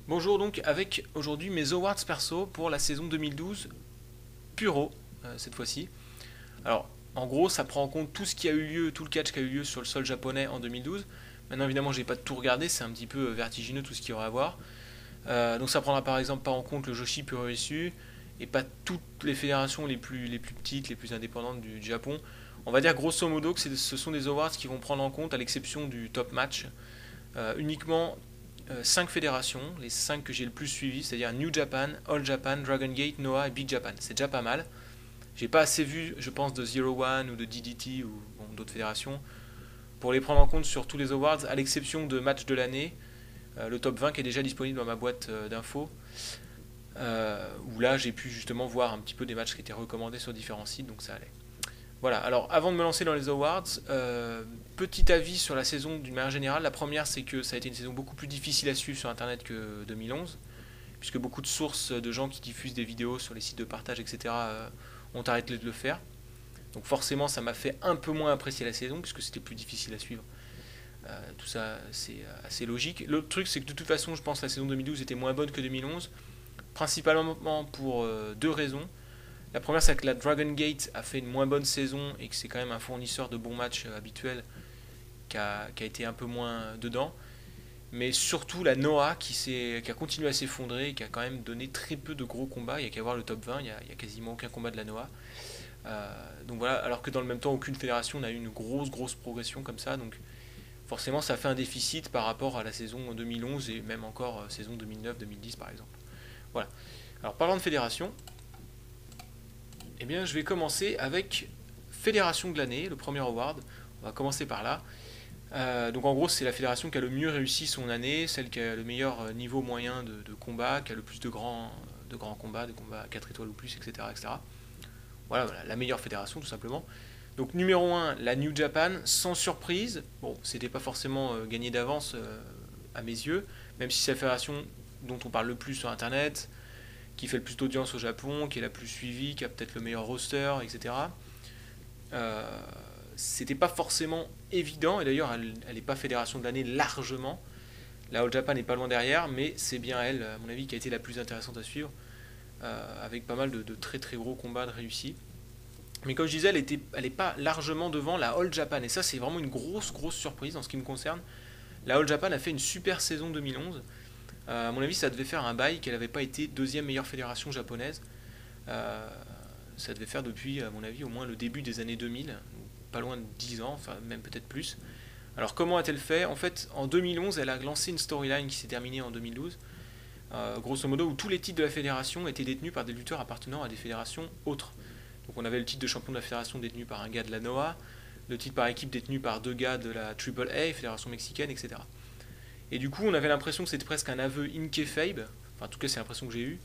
Bonjour donc avec aujourd'hui mes awards perso pour la saison 2012 Puro cette fois-ci. Alors en gros ça prend en compte tout ce qui a eu lieu, tout le catch qui a eu lieu sur le sol japonais en 2012. Maintenant évidemment j'ai pas tout regardé, c'est un petit peu vertigineux tout ce qu'il y aura à voir. Donc ça prendra par exemple pas en compte le Joshi Puro Issue et pas toutes les fédérations les plus petites, les plus indépendantes du Japon. On va dire grosso modo que ce sont des awards qui vont prendre en compte, à l'exception du top match, uniquement 5 fédérations, les 5 que j'ai le plus suivies, c'est-à-dire New Japan, All Japan, Dragon Gate, Noah et Big Japan. C'est déjà pas mal. J'ai pas assez vu, je pense, de Zero One ou de DDT ou bon, d'autres fédérations pour les prendre en compte sur tous les awards, à l'exception de match de l'année, le top 20 qui est déjà disponible dans ma boîte d'infos, où là j'ai pu justement voir un petit peu des matchs qui étaient recommandés sur différents sites, donc ça allait. Voilà, alors avant de me lancer dans les awards, petit avis sur la saison d'une manière générale. La première, c'est que ça a été une saison beaucoup plus difficile à suivre sur internet que 2011, puisque beaucoup de sources de gens qui diffusent des vidéos sur les sites de partage, etc., ont arrêté de le faire. Donc forcément, ça m'a fait un peu moins apprécier la saison, puisque c'était plus difficile à suivre. Tout ça, c'est assez logique. L'autre truc, c'est que de toute façon, je pense que la saison 2012 était moins bonne que 2011, principalement pour deux raisons. La première, c'est que la Dragon Gate a fait une moins bonne saison et que c'est quand même un fournisseur de bons matchs habituels qui a été un peu moins dedans. Mais surtout la Noah qui a continué à s'effondrer et qui a quand même donné très peu de gros combats. Il n'y a qu'à voir le top 20, il y a quasiment aucun combat de la Noah. Donc voilà, alors que dans le même temps, aucune fédération n'a eu une grosse progression comme ça. Donc forcément, ça fait un déficit par rapport à la saison 2011 et même encore saison 2009-2010 par exemple. Voilà. Alors parlant de fédération, eh bien, je vais commencer avec Fédération de l'année, le premier award. On va commencer par là. Donc en gros, c'est la fédération qui a le mieux réussi son année, celle qui a le meilleur niveau moyen de combat, qui a le plus de grands combats, de combats à 4 étoiles ou plus, etc., etc. Voilà, la meilleure fédération tout simplement. Donc numéro 1, la New Japan, sans surprise. Bon, c'était pas forcément gagné d'avance à mes yeux, même si c'est la fédération dont on parle le plus sur internet, qui fait le plus d'audience au Japon, qui est la plus suivie, qui a peut-être le meilleur roster, etc. C'était pas forcément évident, et d'ailleurs elle n'est pas fédération de l'année largement. La All Japan n'est pas loin derrière, mais c'est bien elle, à mon avis, qui a été la plus intéressante à suivre, avec pas mal de très très gros combats de réussis. Mais comme je disais, elle n'est pas largement devant la All Japan, et ça c'est vraiment une grosse surprise en ce qui me concerne. La All Japan a fait une super saison 2011. À mon avis, ça devait faire un bail qu'elle n'avait pas été deuxième meilleure fédération japonaise. Ça devait faire depuis, à mon avis, au moins le début des années 2000, pas loin de 10 ans, enfin même peut-être plus. Alors comment a-t-elle fait? En fait, en 2011, elle a lancé une storyline qui s'est terminée en 2012, grosso modo, où tous les titres de la fédération étaient détenus par des lutteurs appartenant à des fédérations autres. Donc on avait le titre de champion de la fédération détenu par un gars de la NOAH, le titre par équipe détenu par deux gars de la AAA, fédération mexicaine, etc. Et du coup, on avait l'impression que c'était presque un aveu in kayfabe, enfin en tout cas c'est l'impression que j'ai eue,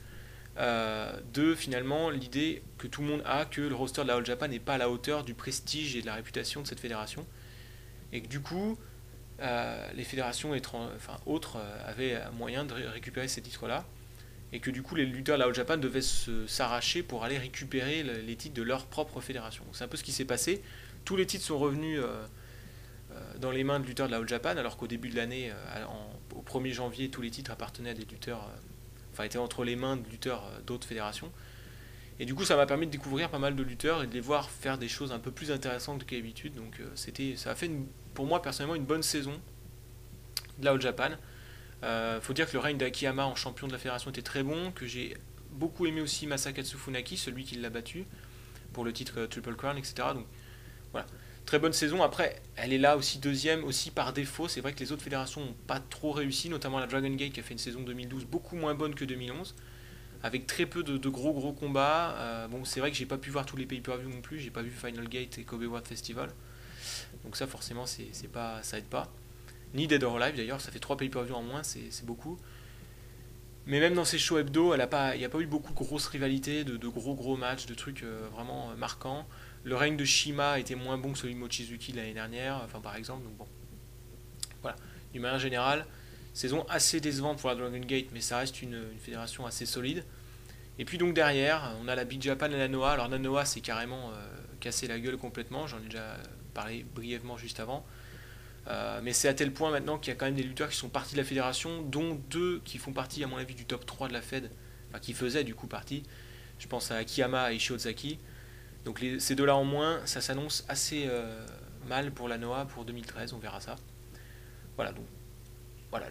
de finalement l'idée que tout le monde a que le roster de la All Japan n'est pas à la hauteur du prestige et de la réputation de cette fédération. Et que du coup, les fédérations autres avaient moyen de récupérer ces titres-là. Et que du coup, les lutteurs de la All Japan devaient s'arracher pour aller récupérer les titres de leur propre fédération. C'est un peu ce qui s'est passé. Tous les titres sont revenus dans les mains de lutteurs de la All Japan, alors qu'au début de l'année, au 1er janvier, tous les titres appartenaient à des lutteurs, étaient entre les mains de lutteurs d'autres fédérations. Et du coup, ça m'a permis de découvrir pas mal de lutteurs et de les voir faire des choses un peu plus intéressantes qu'à d'habitude. Donc ça a fait pour moi personnellement une bonne saison de la All Japan. Faut dire que le règne d'Akiyama en champion de la fédération était très bon, que j'ai beaucoup aimé aussi Masakatsu Funaki, celui qui l'a battu pour le titre Triple Crown, etc. Donc voilà, très bonne saison. Après, elle est là aussi deuxième, aussi par défaut. C'est vrai que les autres fédérations n'ont pas trop réussi, notamment la Dragon Gate qui a fait une saison 2012 beaucoup moins bonne que 2011, avec très peu de gros combats. Bon, c'est vrai que j'ai pas pu voir tous les pay-per-view non plus, j'ai pas vu Final Gate et Kobe World Festival. Donc ça forcément ça aide pas. Ni Dead or Alive d'ailleurs, ça fait 3 pay-per-view en moins, c'est beaucoup. Mais même dans ces shows hebdo, il n'y a pas eu beaucoup de grosses rivalités, de gros matchs, de trucs vraiment marquants. Le règne de Shima était moins bon que celui de Mochizuki l'année dernière, enfin par exemple, donc bon. Voilà, d'une manière générale, saison assez décevante pour la Dragon Gate, mais ça reste une fédération assez solide. Et puis donc derrière, on a la Big Japan et la Noah. Alors la Noah, c'est carrément cassé la gueule complètement, j'en ai déjà parlé brièvement juste avant. Mais c'est à tel point maintenant qu'il y a quand même des lutteurs qui sont partis de la fédération, dont 2 qui font partie à mon avis du top 3 de la Fed, enfin qui faisaient du coup partie. Je pense à Akiyama et Shiozaki. Donc ces deux-là en moins, ça s'annonce assez mal pour la Noah pour 2013, on verra ça. Voilà, donc voilà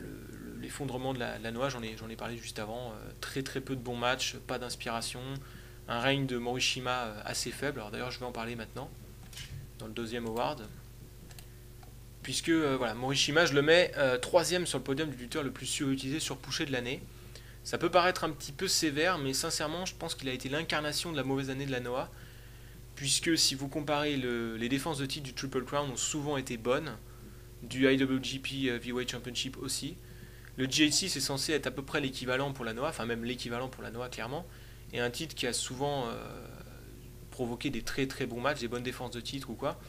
l'effondrement de la Noah, j'en ai parlé juste avant. Très très peu de bons matchs, pas d'inspiration. Un règne de Morishima assez faible. Alors d'ailleurs je vais en parler maintenant, dans le deuxième award. Puisque voilà, Morishima, je le mets 3ème sur le podium du lutteur le plus surutilisé, surpushé de l'année. Ça peut paraître un petit peu sévère, mais sincèrement, je pense qu'il a été l'incarnation de la mauvaise année de la Noah. Puisque si vous comparez les défenses de titre du Triple Crown ont souvent été bonnes, du IWGP Heavyweight Championship aussi. Le GHC c'est censé être à peu près l'équivalent pour la Noah, enfin même l'équivalent pour la Noah clairement, et un titre qui a souvent provoqué des très très bons matchs, des bonnes défenses de titre ou quoi.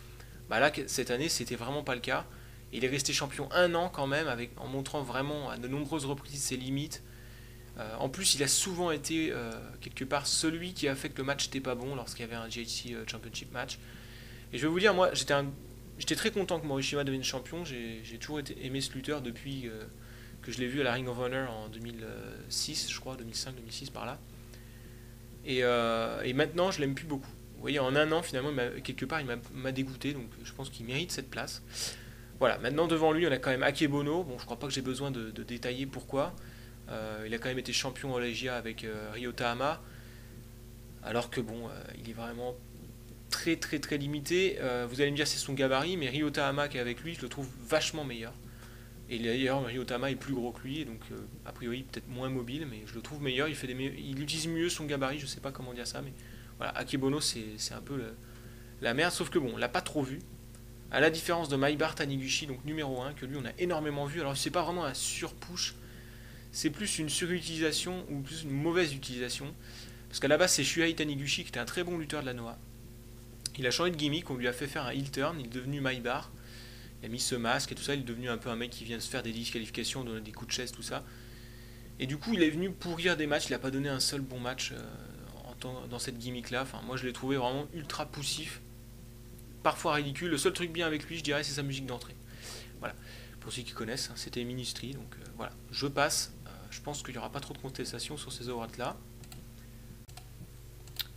Bah là cette année c'était vraiment pas le cas. Il est resté champion 1 an quand même, en montrant vraiment à de nombreuses reprises ses limites. En plus, il a souvent été quelque part celui qui a fait que le match n'était pas bon lorsqu'il y avait un GHC Championship match. Et je vais vous dire, moi, j'étais très content que Morishima devienne champion. J'ai toujours aimé ce lutteur depuis que je l'ai vu à la Ring of Honor en 2006, je crois, 2005, 2006 par là. Et maintenant, je l'aime plus beaucoup. Vous voyez, en 1 an, finalement, quelque part, il m'a dégoûté. Donc, je pense qu'il mérite cette place. Voilà, maintenant devant lui, on a quand même Akebono. Bon, je crois pas que j'ai besoin de détailler pourquoi. Il a quand même été champion en Legia avec Ryota Hama, alors que bon, il est vraiment très très très limité. Vous allez me dire c'est son gabarit, mais Ryota Hama qui est avec lui, je le trouve vachement meilleur. Et d'ailleurs, Ryota Hama est plus gros que lui, donc a priori peut-être moins mobile, mais je le trouve meilleur. Il utilise mieux son gabarit, je sais pas comment dire ça, mais voilà, Akebono c'est un peu la merde, sauf que bon, on l'a pas trop vu. À la différence de Maibara Taniguchi, donc numéro 1, que lui on a énormément vu. Alors c'est pas vraiment un surpush, c'est plus une surutilisation ou plus une mauvaise utilisation. Parce qu'à la base, c'est Shuhei Taniguchi qui était un très bon lutteur de la Noah. Il a changé de gimmick, on lui a fait faire un heel turn, il est devenu Maibara. Il a mis ce masque et tout ça, il est devenu un peu un mec qui vient se faire des disqualifications, donner des coups de chaise, tout ça. Et du coup, il est venu pourrir des matchs, il n'a pas donné un seul bon match dans cette gimmick-là. Enfin, moi, je l'ai trouvé vraiment ultra poussif, parfois ridicule. Le seul truc bien avec lui, je dirais, c'est sa musique d'entrée. Voilà. Pour ceux qui connaissent, c'était Ministry, donc voilà. Je passe. Je pense qu'il n'y aura pas trop de contestation sur ces awards-là.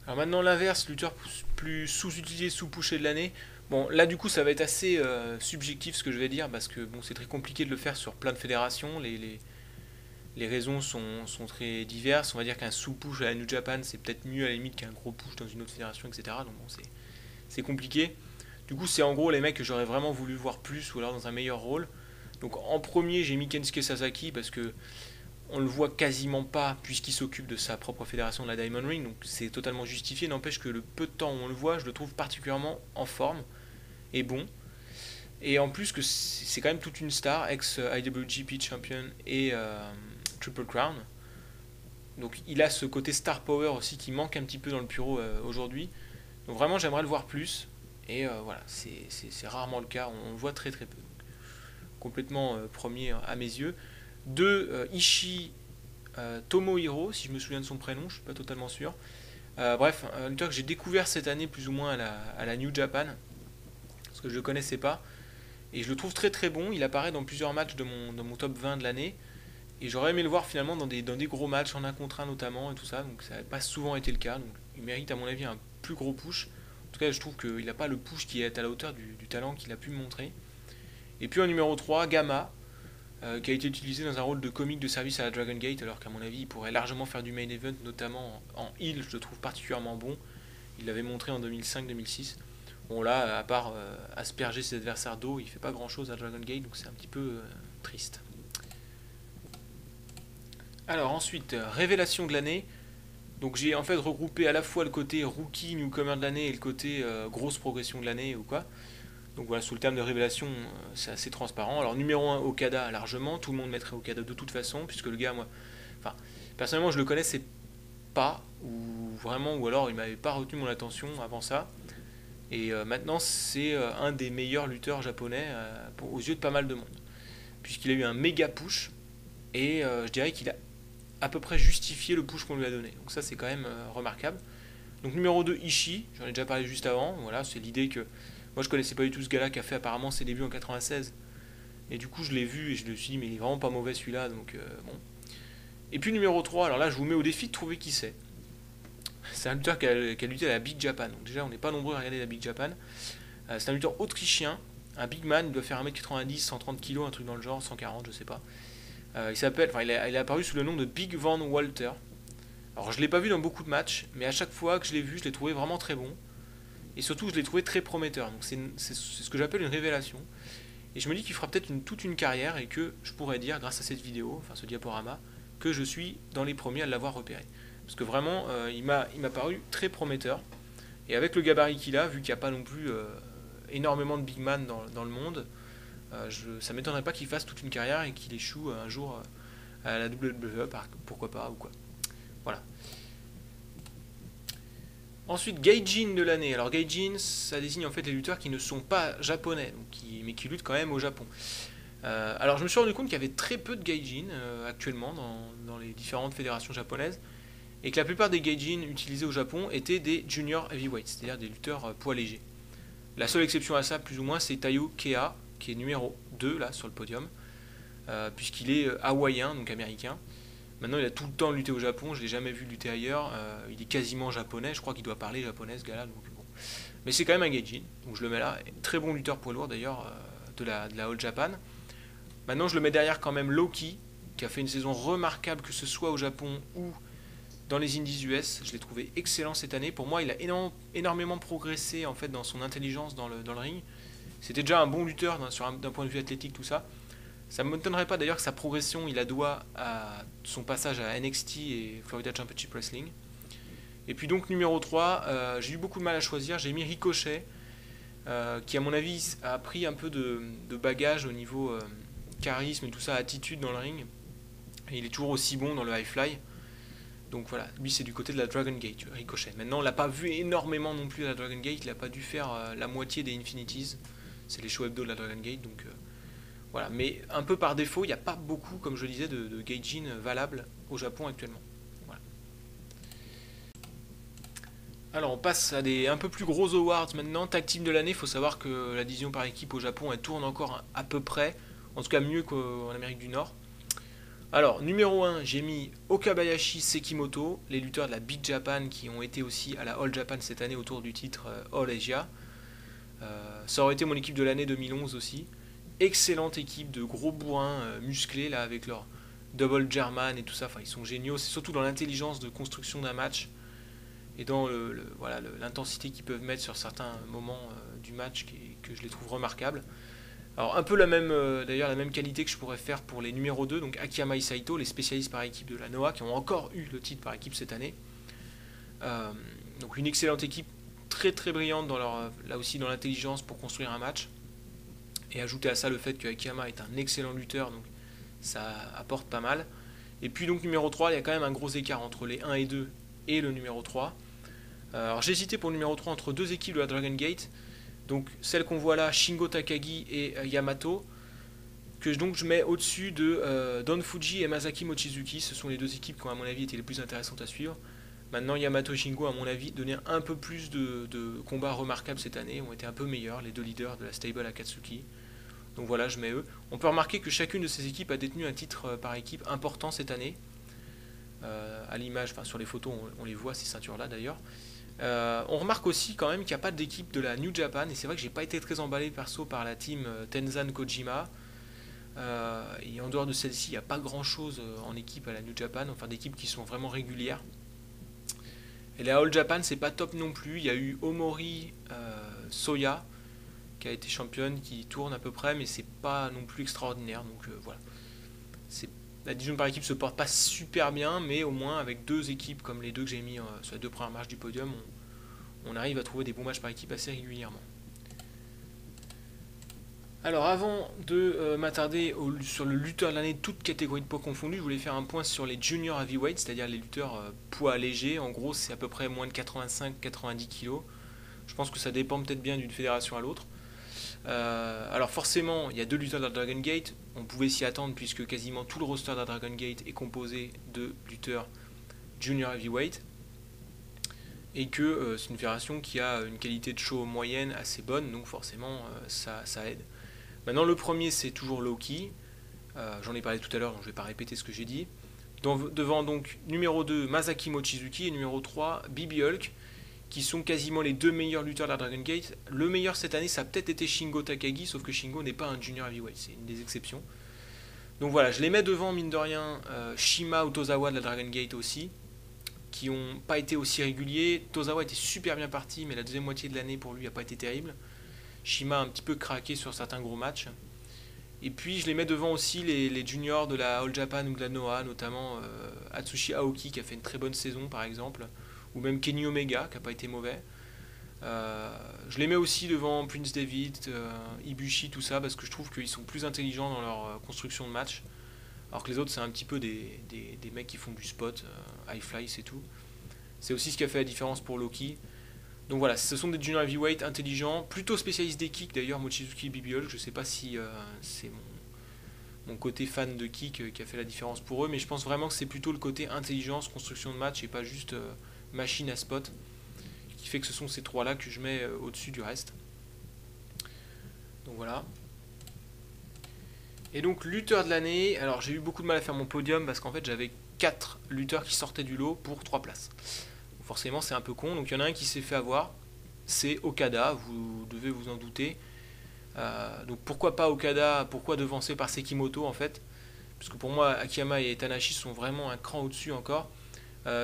Alors maintenant l'inverse, lutteur plus sous-utilisé, sous-pushé de l'année. Bon, là du coup ça va être assez subjectif ce que je vais dire, parce que bon, c'est très compliqué de le faire sur plein de fédérations. Les raisons sont très diverses. On va dire qu'un sous-push à la New Japan, c'est peut-être mieux à la limite qu'un gros push dans une autre fédération, etc. Donc bon, c'est compliqué. Du coup, c'est en gros les mecs que j'aurais vraiment voulu voir plus, ou alors dans un meilleur rôle. Donc en premier, j'ai mis Kensuke Sasaki, parce que on le voit quasiment pas puisqu'il s'occupe de sa propre fédération de la Diamond Ring, donc c'est totalement justifié. N'empêche que le peu de temps où on le voit, je le trouve particulièrement en forme et bon. Et en plus que c'est quand même toute une star, ex-IWGP Champion et Triple Crown. Donc il a ce côté star power aussi qui manque un petit peu dans le Puro aujourd'hui. Donc vraiment j'aimerais le voir plus. Et voilà, c'est rarement le cas, on le voit très très peu. Donc, complètement premier à mes yeux. 2, Ishii Tomohiro, si je me souviens de son prénom, je suis pas totalement sûr. Bref, un lutteur que j'ai découvert cette année plus ou moins à la New Japan, parce que je le connaissais pas. Et je le trouve très très bon, il apparaît dans plusieurs matchs dans mon top 20 de l'année. Et j'aurais aimé le voir finalement dans des gros matchs, en 1 contre 1 notamment, et tout ça. Donc ça n'a pas souvent été le cas, donc il mérite à mon avis un plus gros push. En tout cas, je trouve qu'il n'a pas le push qui est à la hauteur du talent qu'il a pu me montrer. Et puis en numéro 3, Gamma, qui a été utilisé dans un rôle de comique de service à la Dragon Gate, alors qu'à mon avis il pourrait largement faire du main event, notamment en heel, je le trouve particulièrement bon. Il l'avait montré en 2005-2006. Bon là, à part asperger ses adversaires d'eau, il fait pas grand chose à Dragon Gate, donc c'est un petit peu triste. Alors ensuite, révélation de l'année. Donc j'ai en fait regroupé à la fois le côté rookie newcomer de l'année et le côté grosse progression de l'année ou quoi. Donc voilà, sous le terme de révélation, c'est assez transparent. Alors numéro 1, Okada, largement. Tout le monde mettrait Okada de toute façon, puisque le gars, moi... Enfin, personnellement, je le connaissais pas, ou vraiment, ou alors il m'avait pas retenu mon attention avant ça. Et maintenant, c'est un des meilleurs lutteurs japonais aux yeux de pas mal de monde. Puisqu'il a eu un méga push, et je dirais qu'il a à peu près justifié le push qu'on lui a donné. Donc ça, c'est quand même remarquable. Donc numéro 2, Ishii, j'en ai déjà parlé juste avant. Voilà, c'est l'idée que... Moi, je connaissais pas du tout ce gars-là qui a fait apparemment ses débuts en 96 Et du coup, je l'ai vu et je me suis dit, mais il est vraiment pas mauvais celui-là, donc bon. Et puis numéro 3, alors là, je vous mets au défi de trouver qui c'est. C'est un lutteur qui a lutté à la Big Japan. Donc déjà, on n'est pas nombreux à regarder la Big Japan. C'est un lutteur autrichien, un big man, il doit faire 1m90, 130 kg, un truc dans le genre, 140, je sais pas. Il est apparu sous le nom de Big Van Walter. Alors je l'ai pas vu dans beaucoup de matchs, mais à chaque fois que je l'ai vu, je l'ai trouvé vraiment très bon. Et surtout, je l'ai trouvé très prometteur. Donc c'est ce que j'appelle une révélation. Et je me dis qu'il fera peut-être toute une carrière et que je pourrais dire, grâce à cette vidéo, enfin ce diaporama, que je suis dans les premiers à l'avoir repéré. Parce que vraiment, il m'a paru très prometteur. Et avec le gabarit qu'il a, vu qu'il n'y a pas non plus énormément de big man dans le monde, ça ne m'étonnerait pas qu'il fasse toute une carrière et qu'il échoue un jour à la WWE, pourquoi pas, ou quoi. Voilà. Ensuite, Gaijin de l'année. Alors Gaijin, ça désigne en fait les lutteurs qui ne sont pas japonais, mais qui luttent quand même au Japon. Alors je me suis rendu compte qu'il y avait très peu de Gaijin actuellement dans les différentes fédérations japonaises, et que la plupart des Gaijin utilisés au Japon étaient des junior heavyweights, c'est-à-dire des lutteurs poids légers. La seule exception à ça, plus ou moins, c'est Taiyo Kea, qui est numéro 2 là sur le podium, puisqu'il est hawaïen, donc américain. Maintenant, il a tout le temps lutté au Japon, je ne l'ai jamais vu lutter ailleurs. Il est quasiment japonais, je crois qu'il doit parler japonais ce gars-là. Donc bon. Mais c'est quand même un Gaijin, donc je le mets là. Très bon lutteur poids lourd d'ailleurs de la All Japan. Maintenant, je le mets derrière quand même Loki, qui a fait une saison remarquable, que ce soit au Japon ou dans les Indies US. Je l'ai trouvé excellent cette année. Pour moi, il a énormément progressé en fait dans son intelligence dans le ring. C'était déjà un bon lutteur d'un point de vue athlétique, tout ça. Ça ne m'étonnerait pas d'ailleurs que sa progression, il la doit à son passage à NXT et Florida Championship Wrestling. Et puis donc numéro 3, j'ai eu beaucoup de mal à choisir, j'ai mis Ricochet, qui à mon avis a pris un peu de bagage au niveau charisme et tout ça, attitude dans le ring. Et il est toujours aussi bon dans le high fly. Donc voilà, lui c'est du côté de la Dragon Gate, Ricochet. Maintenant on l'a pas vu énormément non plus à la Dragon Gate, il n'a pas dû faire la moitié des Infinities. C'est les shows hebdo de la Dragon Gate, donc voilà. Mais un peu par défaut, il n'y a pas beaucoup, comme je le disais, de Gaijin valables au Japon actuellement. Voilà. Alors on passe à des un peu plus gros awards maintenant. Tag Team de l'année, il faut savoir que la division par équipe au Japon, elle tourne encore à peu près, en tout cas mieux qu'en Amérique du Nord. Alors, numéro 1, j'ai mis Okabayashi Sekimoto, les lutteurs de la Big Japan qui ont été aussi à la All Japan cette année autour du titre All Asia. Ça aurait été mon équipe de l'année 2011 aussi. Excellente équipe de gros bourrins musclés là avec leur double German et tout ça. Enfin, ils sont géniaux. C'est surtout dans l'intelligence de construction d'un match et dans l'intensité qu'ils peuvent mettre sur certains moments du match que je les trouve remarquables. Alors un peu d'ailleurs la même qualité que je pourrais faire pour les numéros 2, donc Akiyama et Saito, les spécialistes par équipe de la Noah, qui ont encore eu le titre par équipe cette année. Donc une excellente équipe, très très brillante là aussi dans l'intelligence pour construire un match. Et ajouter à ça le fait que Akiyama est un excellent lutteur, donc ça apporte pas mal. Et puis donc numéro 3, il y a quand même un gros écart entre les 1 et 2 et le numéro 3. Alors j'ai hésité pour le numéro 3 entre deux équipes de la Dragon Gate. Donc celle qu'on voit là, Shingo Takagi et Yamato, que je mets au-dessus de Don Fuji et Masaki Mochizuki. Ce sont les deux équipes qui ont à mon avis été les plus intéressantes à suivre. Maintenant Yamato et Shingo à mon avis donnaient un peu plus de combats remarquables cette année, ont été un peu meilleurs, les deux leaders de la stable Akatsuki. Donc voilà, je mets eux. On peut remarquer que chacune de ces équipes a détenu un titre par équipe important cette année. À l'image, enfin sur les photos on les voit ces ceintures là d'ailleurs. On remarque aussi quand même qu'il n'y a pas d'équipe de la New Japan, et c'est vrai que j'ai pas été très emballé perso par la team Tenzan Kojima. Et en dehors de celle-ci, il n'y a pas grand chose en équipe à la New Japan, enfin d'équipes qui sont vraiment régulières. Et la All Japan, c'est pas top non plus. Il y a eu Omori Soya qui a été championne, qui tourne à peu près, mais c'est pas non plus extraordinaire. Donc voilà. La division par équipe se porte pas super bien, mais au moins avec deux équipes comme les deux que j'ai mis sur les deux premières marches du podium, on arrive à trouver des bons matchs par équipe assez régulièrement. Alors avant de m'attarder sur le lutteur de l'année, toutes catégories de poids confondues, je voulais faire un point sur les junior heavyweights, c'est-à-dire les lutteurs poids légers. En gros, c'est à peu près moins de 85-90 kg. Je pense que ça dépend peut-être bien d'une fédération à l'autre. Alors forcément, il y a deux lutteurs de la Dragon Gate, on pouvait s'y attendre puisque quasiment tout le roster de la Dragon Gate est composé de lutteurs junior heavyweight, et que c'est une fédération qui a une qualité de show moyenne assez bonne, donc forcément ça aide. Maintenant, le premier, c'est toujours Loki. J'en ai parlé tout à l'heure, donc je ne vais pas répéter ce que j'ai dit. Devant donc numéro 2, Masaki Mochizuki et numéro 3, Bibi Hulk, qui sont quasiment les deux meilleurs lutteurs de la Dragon Gate. Le meilleur cette année, ça a peut-être été Shingo Takagi, sauf que Shingo n'est pas un junior heavyweight, c'est une des exceptions. Donc voilà, je les mets devant, mine de rien, Shima ou Tozawa de la Dragon Gate aussi, qui n'ont pas été aussi réguliers. Tozawa était super bien parti, mais la deuxième moitié de l'année pour lui n'a pas été terrible. Shima a un petit peu craqué sur certains gros matchs. Et puis je les mets devant aussi les juniors de la All Japan ou de la Noah, notamment Atsushi Aoki qui a fait une très bonne saison par exemple, ou même Kenny Omega qui n'a pas été mauvais. Je les mets aussi devant Prince David, Ibushi, tout ça, parce que je trouve qu'ils sont plus intelligents dans leur construction de match. Alors que les autres, c'est un petit peu des mecs qui font du spot, high fly, c'est tout. C'est aussi ce qui a fait la différence pour Loki. Donc voilà, ce sont des junior heavyweight intelligents, plutôt spécialistes des kicks d'ailleurs, Mochizuki et Bibi Hulk. Je sais pas si c'est mon côté fan de kick qui a fait la différence pour eux, mais je pense vraiment que c'est plutôt le côté intelligence, construction de match et pas juste machine à spot qui fait que ce sont ces trois-là que je mets au-dessus du reste. Donc voilà. Et donc lutteur de l'année, alors j'ai eu beaucoup de mal à faire mon podium parce qu'en fait j'avais 4 lutteurs qui sortaient du lot pour 3 places. Forcément c'est un peu con, donc il y en a un qui s'est fait avoir, c'est Okada, vous devez vous en douter. Donc pourquoi pas Okada, pourquoi devancer par Sekimoto en fait, parce que pour moi Akiyama et Tanahashi sont vraiment un cran au-dessus encore.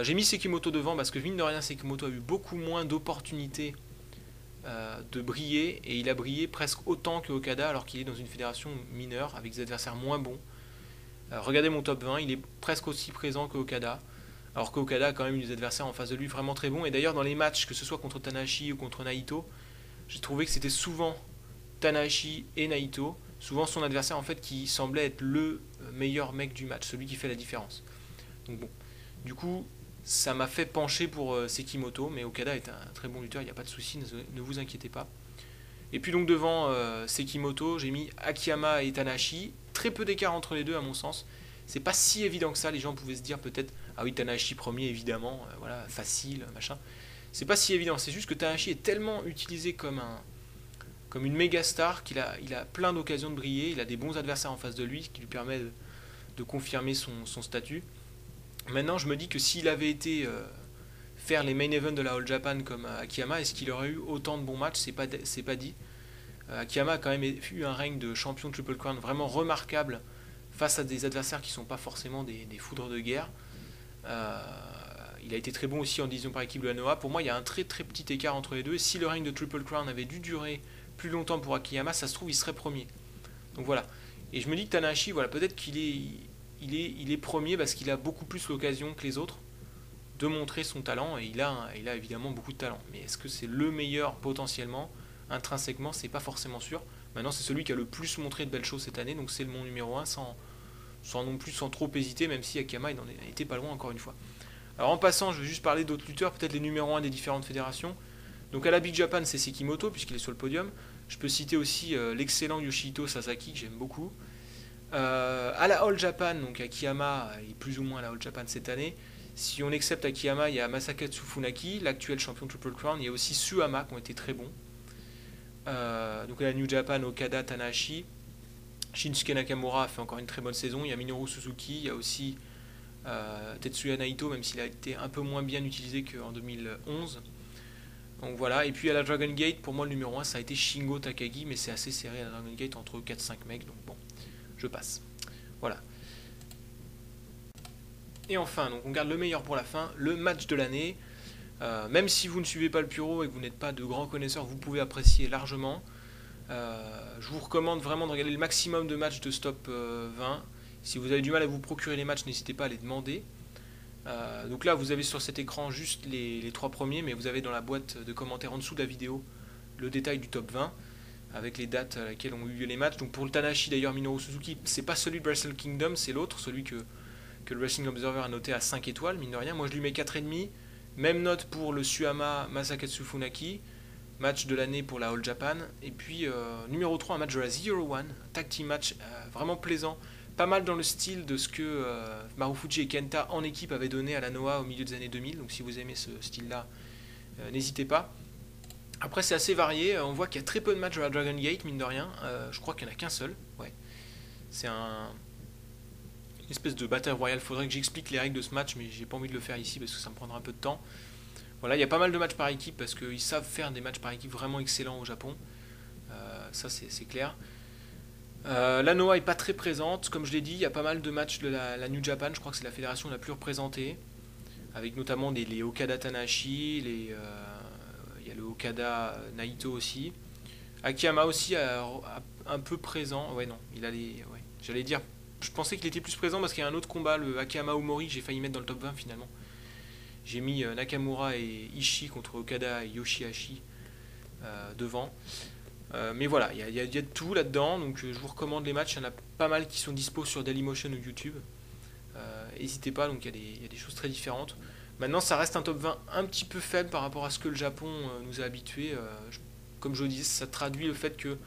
J'ai mis Sekimoto devant parce que mine de rien Sekimoto a eu beaucoup moins d'opportunités de briller, et il a brillé presque autant que Okada alors qu'il est dans une fédération mineure avec des adversaires moins bons. Regardez mon top 20, il est presque aussi présent que Okada. Alors qu'Okada a quand même eu des adversaires en face de lui vraiment très bons. Et d'ailleurs, dans les matchs, que ce soit contre Tanahashi ou contre Naito, j'ai trouvé que c'était souvent Tanahashi et Naito, souvent son adversaire en fait qui semblait être le meilleur mec du match, celui qui fait la différence. Donc bon, du coup, ça m'a fait pencher pour Sekimoto, mais Okada est un très bon lutteur, il n'y a pas de souci, ne vous inquiétez pas. Et puis donc devant Sekimoto, j'ai mis Akiyama et Tanahashi, très peu d'écart entre les deux à mon sens. C'est pas si évident que ça, les gens pouvaient se dire peut-être ah oui Tanahashi premier évidemment, voilà, facile, machin. C'est pas si évident, c'est juste que Tanahashi est tellement utilisé comme une méga star qu'il a plein d'occasions de briller, il a des bons adversaires en face de lui, ce qui lui permet de confirmer son statut. Maintenant je me dis que s'il avait été faire les main events de la All Japan comme Akiyama, est-ce qu'il aurait eu autant de bons matchs? C'est pas dit. Akiyama a quand même eu un règne de champion de Triple Crown vraiment remarquable face à des adversaires qui ne sont pas forcément des foudres de guerre. Il a été très bon aussi en division par équipe de la Noah. Pour moi, il y a un très très petit écart entre les deux. Et si le règne de Triple Crown avait dû durer plus longtemps pour Akiyama, ça se trouve, il serait premier. Donc voilà. Et je me dis que Tanahashi, voilà, peut-être qu'il est premier parce qu'il a beaucoup plus l'occasion que les autres de montrer son talent. Et il a évidemment beaucoup de talent. Mais est-ce que c'est le meilleur potentiellement? Intrinsèquement, c'est pas forcément sûr. Maintenant, c'est celui qui a le plus montré de belles choses cette année. Donc c'est mon numéro 1 sans trop hésiter, même si Akiyama il n'en était pas loin encore une fois. Alors en passant, je vais juste parler d'autres lutteurs, peut-être les numéros 1 des différentes fédérations. Donc à la Big Japan, c'est Sekimoto, puisqu'il est sur le podium. Je peux citer aussi l'excellent Yoshihito Sasaki, que j'aime beaucoup. À la All Japan, donc Akiyama est plus ou moins à la All Japan cette année. Si on accepte Akiyama, il y a Masakatsu Funaki, l'actuel champion Triple Crown. Il y a aussi Suhama, qui ont été très bons. Donc à la New Japan, Okada, Tanahashi. Shinsuke Nakamura a fait encore une très bonne saison. Il y a Minoru Suzuki, il y a aussi Tetsuya Naito, même s'il a été un peu moins bien utilisé qu'en 2011. Donc voilà, et puis à la Dragon Gate, pour moi le numéro 1 ça a été Shingo Takagi, mais c'est assez serré à la Dragon Gate entre 4-5 mecs, donc bon, je passe. Voilà. Et enfin, donc on garde le meilleur pour la fin, le match de l'année. Même si vous ne suivez pas le Puro et que vous n'êtes pas de grands connaisseurs, vous pouvez apprécier largement. Je vous recommande vraiment de regarder le maximum de matchs de Stop 20. Si vous avez du mal à vous procurer les matchs, n'hésitez pas à les demander. Donc là, vous avez sur cet écran juste les 3 premiers, mais vous avez dans la boîte de commentaires en dessous de la vidéo le détail du top 20 avec les dates à laquelle ont eu lieu les matchs. Donc pour le Tanahashi, d'ailleurs, Minoru Suzuki, c'est pas celui de Wrestle Kingdom, c'est l'autre, celui que le Wrestling Observer a noté à 5 étoiles, mine de rien. Moi, je lui mets 4,5. Même note pour le Suhama Masakatsu Funaki, match de l'année pour la All Japan. Et puis numéro 3, un match de la Zero One, tag team match vraiment plaisant. Pas mal dans le style de ce que Marufuji et Kenta en équipe avaient donné à la Noah au milieu des années 2000. Donc si vous aimez ce style-là, n'hésitez pas. Après c'est assez varié, on voit qu'il y a très peu de matchs de la Dragon Gate, mine de rien. Je crois qu'il n'y en a qu'un seul. Ouais. C'est une espèce de Battle Royale. Faudrait que j'explique les règles de ce match, mais j'ai pas envie de le faire ici parce que ça me prendra un peu de temps. Voilà, il y a pas mal de matchs par équipe parce qu'ils savent faire des matchs par équipe vraiment excellents au Japon. Ça c'est clair. La Noah est pas très présente, comme je l'ai dit, il y a pas mal de matchs de la New Japan, je crois que c'est la fédération la plus représentée, avec notamment les Okada Tanahashi, il y a le Okada Naito aussi. Akiyama aussi un peu présent, ouais non, il a les... Ouais. J'allais dire, je pensais qu'il était plus présent parce qu'il y a un autre combat, le Akiyama Omori, j'ai failli mettre dans le top 20 finalement. J'ai mis Nakamura et Ishii contre Okada et Yoshihashi devant. Mais voilà, il y a de tout là-dedans, donc je vous recommande les matchs, il y en a pas mal qui sont dispo sur Dailymotion ou YouTube. N'hésitez pas, donc il y a des choses très différentes. Maintenant, ça reste un top 20 un petit peu faible par rapport à ce que le Japon nous a habitués. Comme je le disais, ça traduit le fait que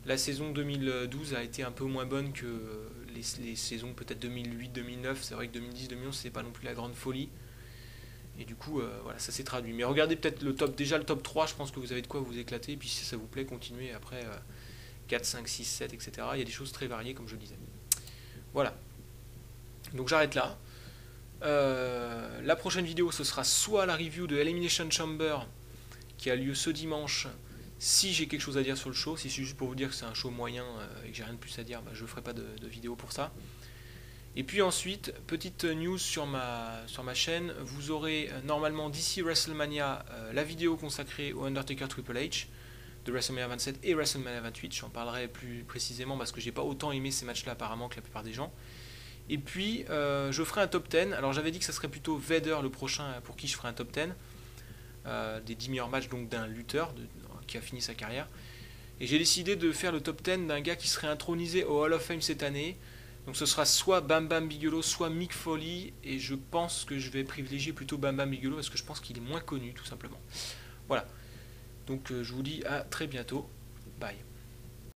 la saison 2012 a été un peu moins bonne que les saisons peut-être 2008-2009. C'est vrai que 2010-2011, c'est pas non plus la grande folie. Et du coup, voilà, ça s'est traduit. Mais regardez peut-être déjà le top 3, je pense que vous avez de quoi vous éclater. Et puis si ça vous plaît, continuez après 4, 5, 6, 7, etc. Il y a des choses très variées, comme je le disais. Voilà. Donc j'arrête là. La prochaine vidéo, ce sera soit la review de Elimination Chamber, qui a lieu ce dimanche. Si j'ai quelque chose à dire sur le show, si c'est juste pour vous dire que c'est un show moyen et que j'ai rien de plus à dire, bah, je ne ferai pas de vidéo pour ça. Et puis ensuite, petite news sur ma chaîne, vous aurez normalement d'ici WrestleMania la vidéo consacrée au Undertaker Triple H de WrestleMania 27 et WrestleMania 28. J'en parlerai plus précisément parce que j'ai pas autant aimé ces matchs-là apparemment que la plupart des gens. Et puis je ferai un top 10. Alors j'avais dit que ça serait plutôt Vader le prochain pour qui je ferai un top 10. Des 10 meilleurs matchs donc d'un lutteur qui a fini sa carrière. Et j'ai décidé de faire le top 10 d'un gars qui serait intronisé au Hall of Fame cette année. Donc ce sera soit Bam Bam Bigelow, soit Mick Foley, et je pense que je vais privilégier plutôt Bam Bam Bigelow parce que je pense qu'il est moins connu tout simplement. Voilà. Donc je vous dis à très bientôt. Bye.